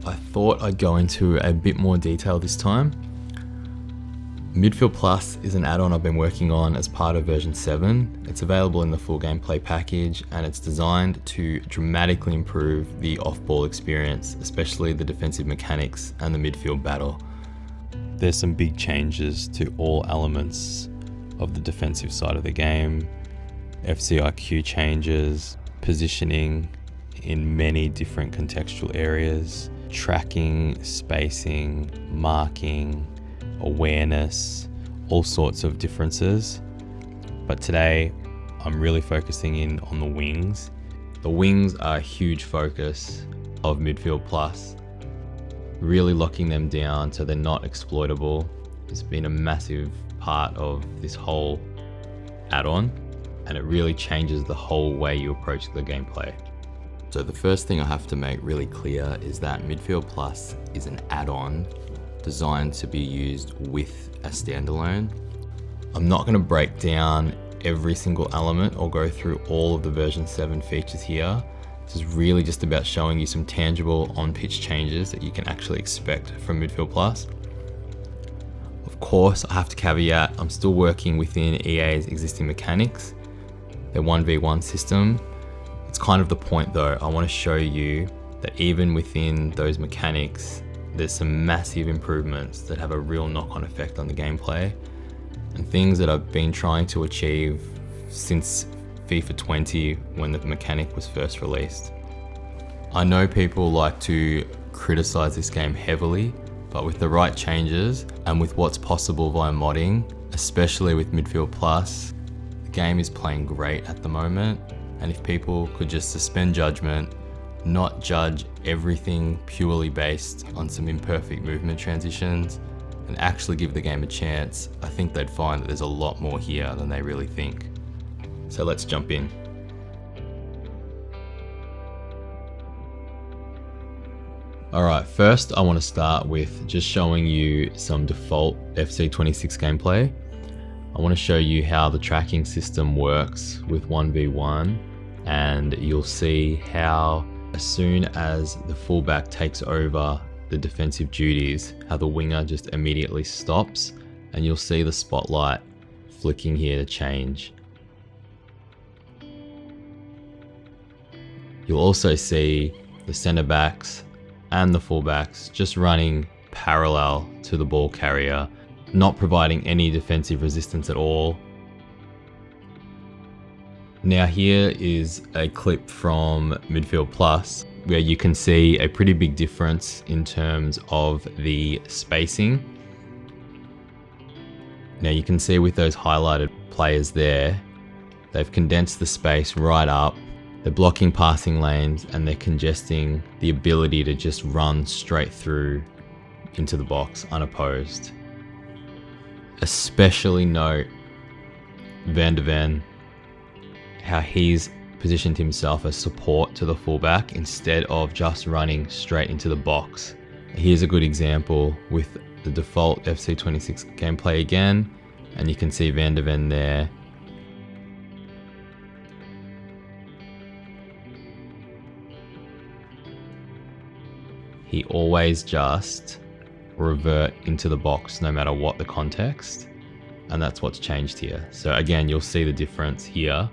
I thought I'd go into a bit more detail this time. MIDFIELD Plus is an add-on I've been working on as part of version 7. It's available in the full gameplay package and it's designed to dramatically improve the off-ball experience, especially the defensive mechanics and the midfield battle. There's some big changes to all elements of the defensive side of the game. FCIQ changes, positioning in many different contextual areas, tracking, spacing, marking, awareness, all sorts of differences. But today I'm really focusing in on the wings. The wings are a huge focus of MIDFIELD Plus, really locking them down so they're not exploitable. It's been a massive part of this whole add-on, and it really changes the whole way you approach the gameplay. So the first thing I have to make really clear is that MIDFIELD Plus is an add-on designed to be used with a standalone. I'm not going to break down every single element or go through all of the version 7 features here. This is really just about showing you some tangible on-pitch changes that you can actually expect from MIDFIELD Plus. Of course, I have to caveat, I'm still working within EA's existing mechanics, their 1v1 system. It's kind of the point though, I want to show you that even within those mechanics, there's some massive improvements that have a real knock-on effect on the gameplay, and things that I've been trying to achieve since FIFA 20 when the mechanic was first released. I know people like to criticize this game heavily, but with the right changes and with what's possible via modding, especially with MIDFIELD Plus, the game is playing great at the moment. And if people could just suspend judgment, not judge everything purely based on some imperfect movement transitions, and actually give the game a chance, I think they'd find that there's a lot more here than they really think. So let's jump in. Alright, first I want to start with just showing you some default FC26 gameplay. I want to show you how the tracking system works with 1v1, and you'll see how as soon as the fullback takes over the defensive duties, how the winger just immediately stops, and you'll see the spotlight flicking here to change. You'll also see the centre backs and the fullbacks just running parallel to the ball carrier, not providing any defensive resistance at all. Now here is a clip from MIDFIELD Plus where you can see a pretty big difference in terms of the spacing. Now you can see with those highlighted players there, they've condensed the space right up. They're blocking passing lanes and they're congesting the ability to just run straight through into the box unopposed. Especially note Van de Ven, how he's positioned himself as support to the fullback instead of just running straight into the box. Here's a good example with the default FC26 gameplay again, and you can see Van de Ven there. He always just revert into the box no matter what the context, and that's what's changed here. So again, you'll see the difference here.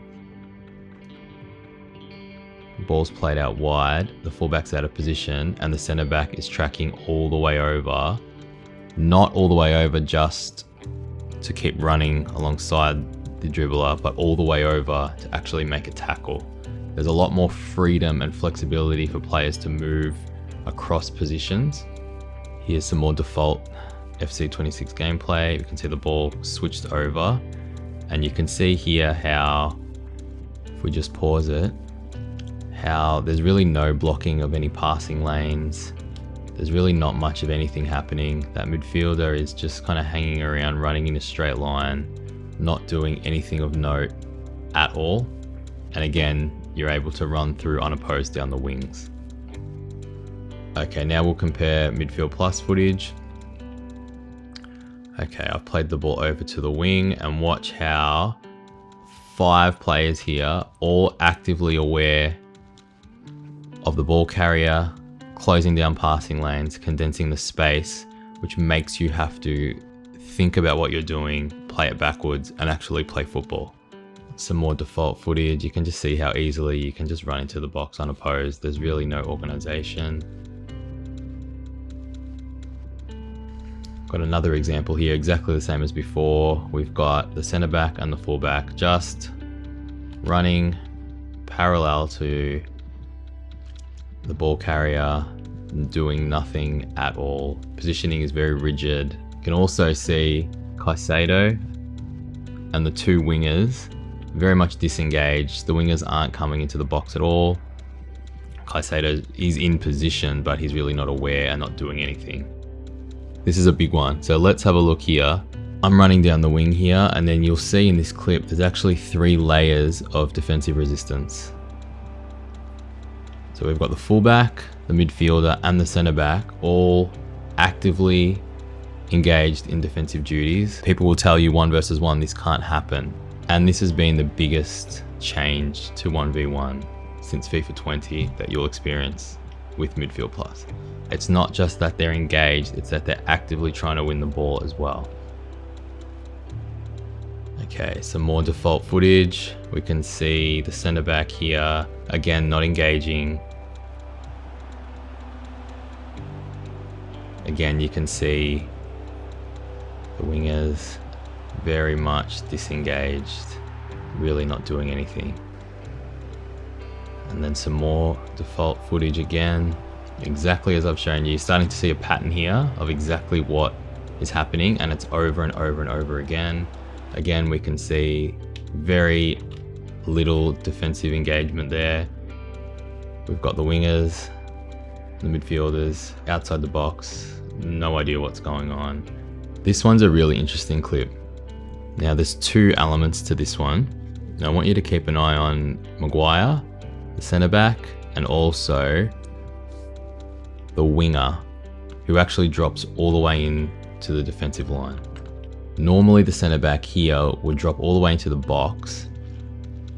Ball's played out wide, the fullback's out of position, and the centre back is tracking all the way over. Not all the way over just to keep running alongside the dribbler, but all the way over to actually make a tackle. There's a lot more freedom and flexibility for players to move across positions. Here's some more default FC26 gameplay. You can see the ball switched over, and you can see here how, if we just pause it, how there's really no blocking of any passing lanes. There's really not much of anything happening. That midfielder is just kind of hanging around, running in a straight line, not doing anything of note at all. And again, you're able to run through unopposed down the wings. Okay, now we'll compare MIDFIELD Plus footage. Okay, I've played the ball over to the wing, and watch how 5 players here, all actively aware of the ball carrier, closing down passing lanes, condensing the space, which makes you have to think about what you're doing, play it backwards, and actually play football. Some more default footage. You can just see how easily you can just run into the box unopposed. There's really no organization. Got another example here, exactly the same as before. We've got the centre back and the full back just running parallel to the ball carrier, doing nothing at all. Positioning is very rigid. You can also see Caicedo and the two wingers very much disengaged. The wingers aren't coming into the box at all. Caicedo is in position, but he's really not aware and not doing anything. This is a big one. So let's have a look here. I'm running down the wing here, and then you'll see in this clip, there's actually 3 layers of defensive resistance. So we've got the fullback, the midfielder, and the centre back all actively engaged in defensive duties. People will tell you 1 versus 1, this can't happen. And this has been the biggest change to 1v1 since FIFA 20 that you'll experience with Midfield Plus. It's not just that they're engaged, it's that they're actively trying to win the ball as well. Okay, some more default footage. We can see the centre back here, again, not engaging. Again, you can see the wingers very much disengaged, really not doing anything. And then some more default footage again, exactly as I've shown you. Starting to see a pattern here of exactly what is happening, and it's over and over and over again. Again, we can see very little defensive engagement there. We've got the wingers, the midfielders outside the box, no idea what's going on. This one's a really interesting clip. Now there's 2 elements to this one. Now I want you to keep an eye on Maguire, the centre back, and also the winger, who actually drops all the way in to the defensive line. Normally the centre back here would drop all the way into the box,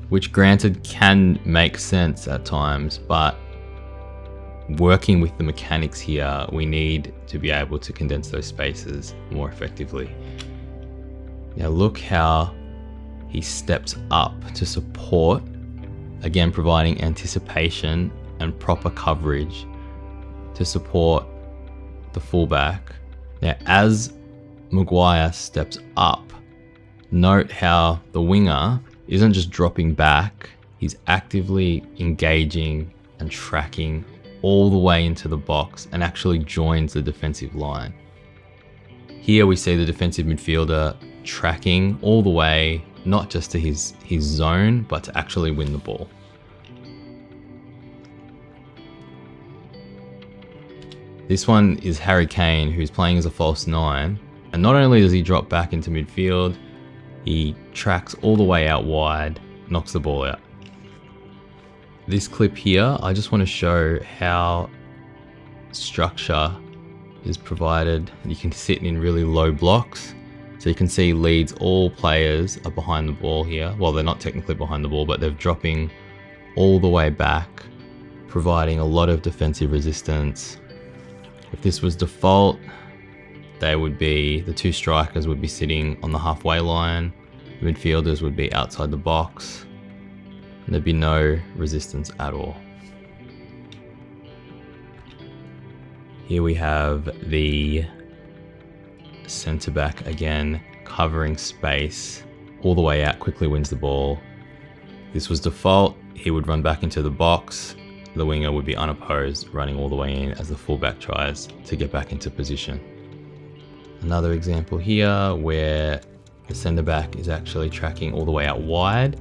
which granted can make sense at times, but working with the mechanics here, we need to be able to condense those spaces more effectively. Now look how he steps up to support, again providing anticipation and proper coverage to support the fullback. Now as Maguire steps up, note how the winger isn't just dropping back, he's actively engaging and tracking all the way into the box and actually joins the defensive line. Here we see the defensive midfielder tracking all the way, not just to his zone, but to actually win the ball. This one is Harry Kane, who's playing as a false 9. And not only does he drop back into midfield, he tracks all the way out wide, knocks the ball out. This clip here, I just want to show how structure is provided. You can sit in really low blocks. So you can see Leeds, all players are behind the ball here. Well, they're not technically behind the ball, but they're dropping all the way back, providing a lot of defensive resistance. If this was default, the 2 strikers would be sitting on the halfway line, the midfielders would be outside the box, and there'd be no resistance at all. Here we have the centre back again, covering space all the way out, quickly wins the ball. This was default, he would run back into the box, the winger would be unopposed, running all the way in as the fullback tries to get back into position. Another example here where the centre back is actually tracking all the way out wide,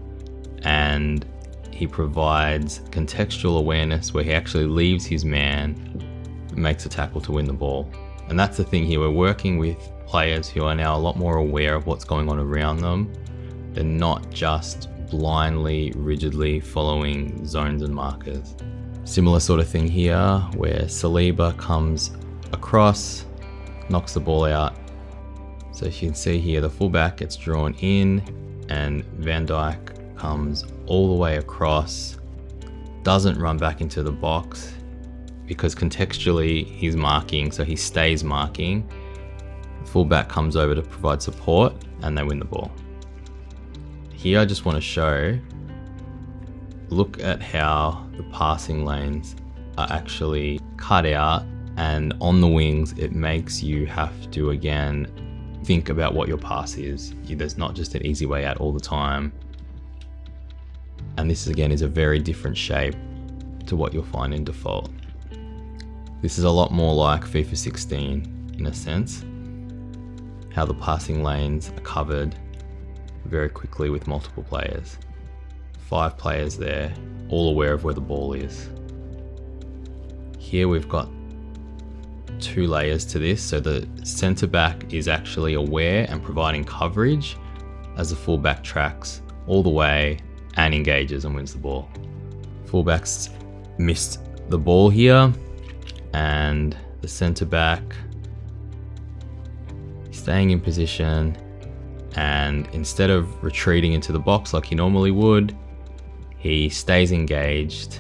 and he provides contextual awareness where he actually leaves his man, makes a tackle to win the ball. And that's the thing here, we're working with players who are now a lot more aware of what's going on around them. They're not just blindly, rigidly following zones and markers. Similar sort of thing here where Saliba comes across, knocks the ball out. So you can see here the fullback gets drawn in and Van Dijk comes all the way across, doesn't run back into the box. because contextually he's marking, so he stays marking. The fullback comes over to provide support and they win the ball. Here I just want to show, look at how the passing lanes are actually cut out, and on the wings it makes you have to again think about what your pass is. There's not just an easy way out all the time. And this again is a very different shape to what you'll find in default. This is a lot more like FIFA 16 in a sense, how the passing lanes are covered very quickly with multiple players. 5 players there, all aware of where the ball is. Here we've got 2 layers to this, so the centre back is actually aware and providing coverage as the fullback tracks all the way and engages and wins the ball. Fullback's missed the ball here, and the centre back staying in position, and instead of retreating into the box like he normally would, he stays engaged.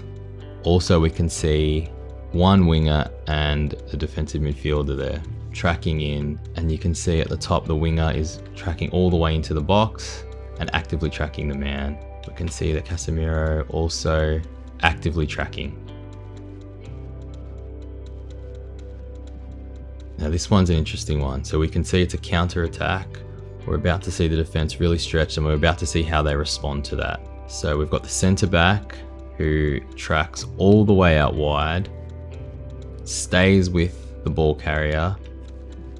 Also we can see one winger and the defensive midfielder there tracking in, and you can see at the top the winger is tracking all the way into the box and actively tracking the man. We can see that Casemiro also actively tracking. Now this one's an interesting one. So we can see it's a counter attack. We're about to see the defense really stretch, and we're about to see how they respond to that. So we've got the centre back who tracks all the way out wide, stays with the ball carrier,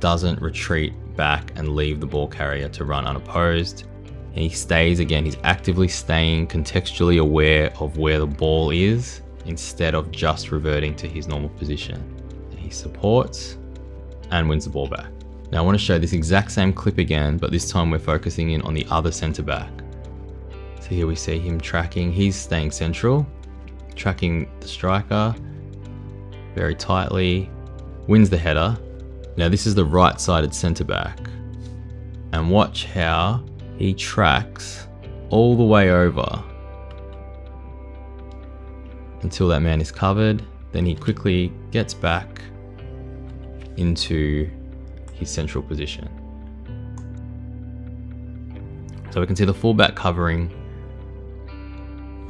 doesn't retreat back and leave the ball carrier to run unopposed. And he stays again, he's actively staying contextually aware of where the ball is instead of just reverting to his normal position. And he supports and wins the ball back. Now I want to show this exact same clip again, but this time we're focusing in on the other centre back. So here we see him tracking, he's staying central, tracking the striker very tightly, wins the header. Now this is the right-sided centre back, and watch how he tracks all the way over until that man is covered. Then he quickly gets back into his central position. So we can see the fullback covering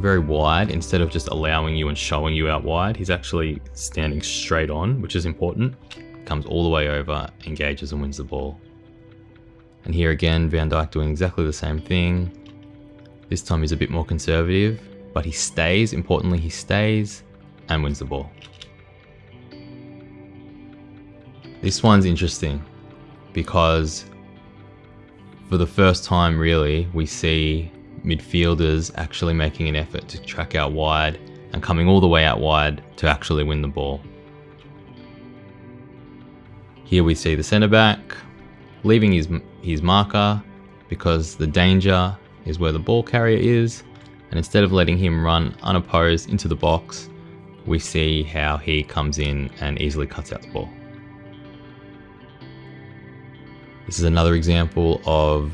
very wide instead of just allowing you and showing you out wide. He's actually standing straight on, which is important. Comes all the way over, engages and wins the ball. And here again, Van Dijk doing exactly the same thing. This time he's a bit more conservative, but he stays, importantly he stays and wins the ball. This one's interesting because for the first time really, we see midfielders actually making an effort to track out wide and coming all the way out wide to actually win the ball. Here we see the centre back leaving his marker because the danger is where the ball carrier is, and instead of letting him run unopposed into the box, we see how he comes in and easily cuts out the ball. This is another example of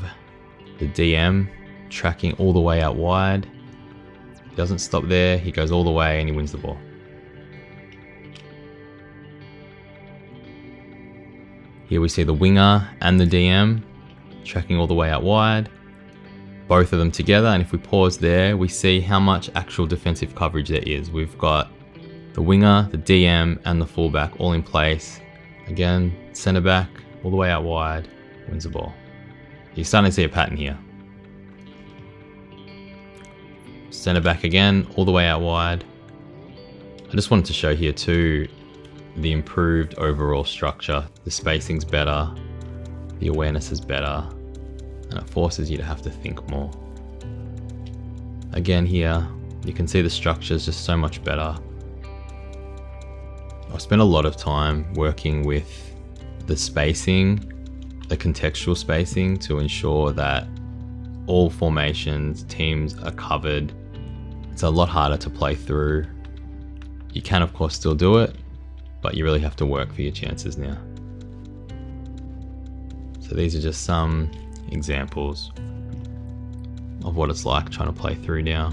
the DM tracking all the way out wide. He doesn't stop there, he goes all the way and he wins the ball. Here we see the winger and the DM tracking all the way out wide, both of them together, and if we pause there, we see how much actual defensive coverage there is. We've got the winger, the DM and the fullback all in place. Again, centre back all the way out wide, wins the ball. You're starting to see a pattern here. Centre back again, all the way out wide. I just wanted to show here too the improved overall structure. The spacing's better, the awareness is better, and it forces you to have to think more. Again here, you can see the structure is just so much better. I've spent a lot of time working with the spacing, the contextual spacing, to ensure that all formations, teams are covered. It's a lot harder to play through. You can of course still do it, but you really have to work for your chances now. So these are just some examples of what it's like trying to play through now.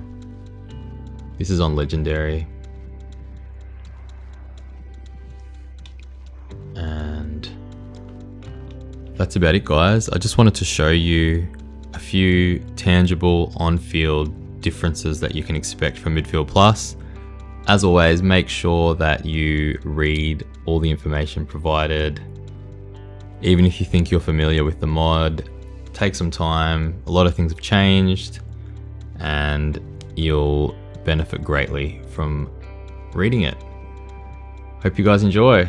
This is on Legendary. That's about it, guys. I just wanted to show you a few tangible on-field differences that you can expect from Midfield Plus. As always, make sure that you read all the information provided. Even if you think you're familiar with the mod, take some time. A lot of things have changed and you'll benefit greatly from reading it. Hope you guys enjoy.